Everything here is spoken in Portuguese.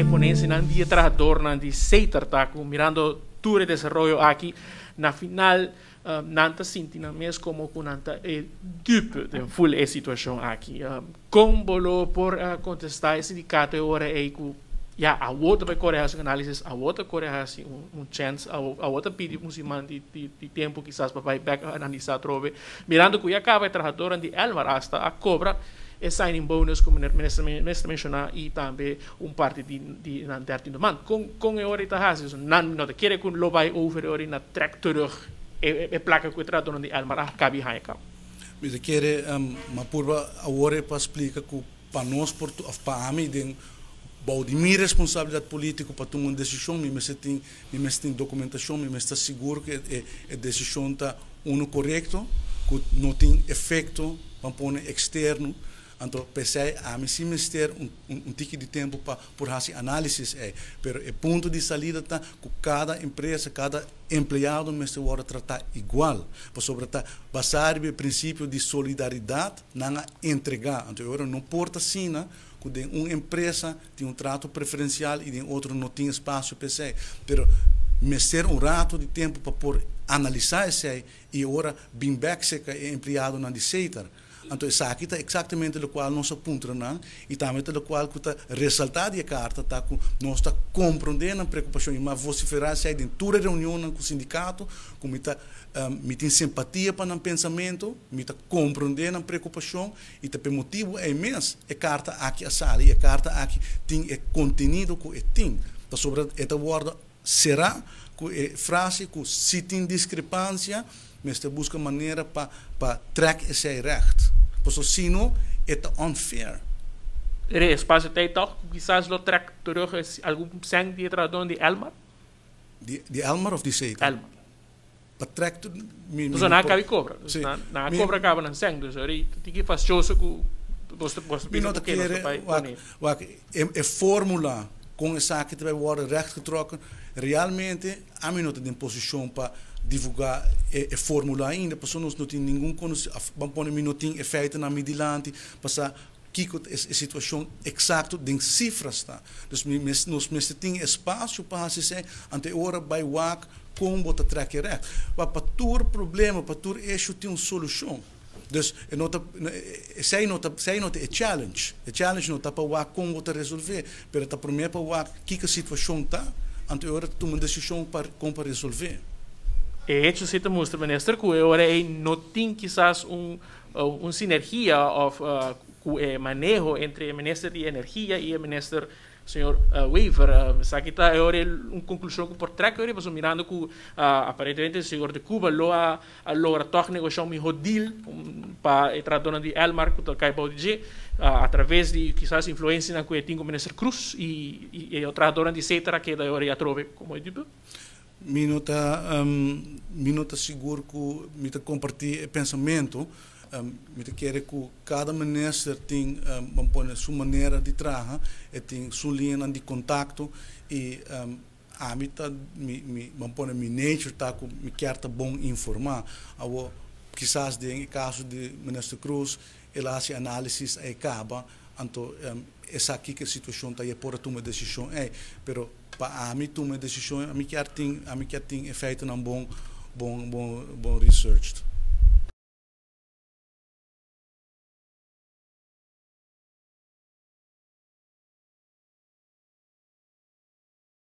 me ponerse en día trabajador en el sector taco mirando todo el desarrollo aquí na final nanta sintina mes como con nanta dupe de full e situação aqui como bolo por contestar esse sindicato agora é que ja a outra vai correr essa análise a outra correr assim chance a outra pedir muçulmano de tempo quizás para vai back analisar trove mirando que acaba trabalhador de Elmar hasta a cobra e signing bonus como o ministro mencionou e também parte de na 13 maand com a hora está assim não te quer que lo vai over hora na track terug e placa que trabalhador de Elmar cabe aí cá mas quer uma purba agora para explicar que para nós para a mim tem de minha responsabilidade política para tomar uma decisão, mas tem documentação, mas está seguro que a decisão está correta, que não tem efeito externo. Então, pensei, a mim sim ter tique de tempo para fazer análises, mas o ponto de saída está que cada empresa, cada empregado mas vai tratar igual, para sobretudo basar no princípio de solidariedade, não entregar. Então, agora não importa assim, que uma empresa tem trato preferencial e de outra não tem espaço para isso, mas ter rato de tempo para analisar isso e agora bem back se é empregado na setor. Então, isso aqui está exatamente o qual nós apontamos e também o qual está ressaltado a carta, tá, que nós está compreendendo a preocupação, mas vociferar se em toda reunião com o sindicato, como está me tem simpatia para o pensamento, me está compreendendo a preocupação e o motivo é imenso, a carta aqui a sala e a carta aqui tem o conteúdo que tem. Então, sobre esta word será que a frase que se tem discrepância, mas te busca maneira para track esse recht. Porque senão é unfair. Er espaço tem toch, quizás lo track terug algum sang de tradução de Elmar? De Elmar of de Seita? Elmar. Para track dus na cabe cobra. Na cobra acaba na sang, dus aí tem que fazer coisa que você pensa que é fórmula com essa que vai ser recht getrokken, realmente a mim não tem posição para divulgar a fórmula ainda, porque nós não temos nenhum conhecimento, não tem efeito na midilante, para que a situação exata de cifras está. Então, nós temos espaço para fazer ante hora vai WAC como botar track recht. Para todo problema, para todo eixo tem uma solução. Dus zij não é challenge. A challenge não está para o como botar resolver, mas está primeiro para o que a situação está, ante hora tomar uma decisão para como resolver. E hecho se te mostra, minister, que agora não tem quizás sinergia com o manejo entre o ministro de energia e o ministro senhor Weaver. Aqui está agora uma conclusão que por trás agora, mas mirando que aparentemente o senhor de Cuba logra toch negociar um deal para a tradução de Elmar que está para dizer através de quizás influência na que tem o ministro Cruz e a tradução de Cetra que agora já trove como é dito. Minuta seguro que me compartilha pensamento, me quer que cada ministro tem sua maneira de trabalhar, tem sua linha de contato e a mim me nature tá que me quer tá bom informar. Quizás em caso de ministro Cruz, ele faz análise e acaba, então essa aqui que a situação está aí por tomar decisão pero para a mim tomar decisão a mim quer tem efeito não bom research.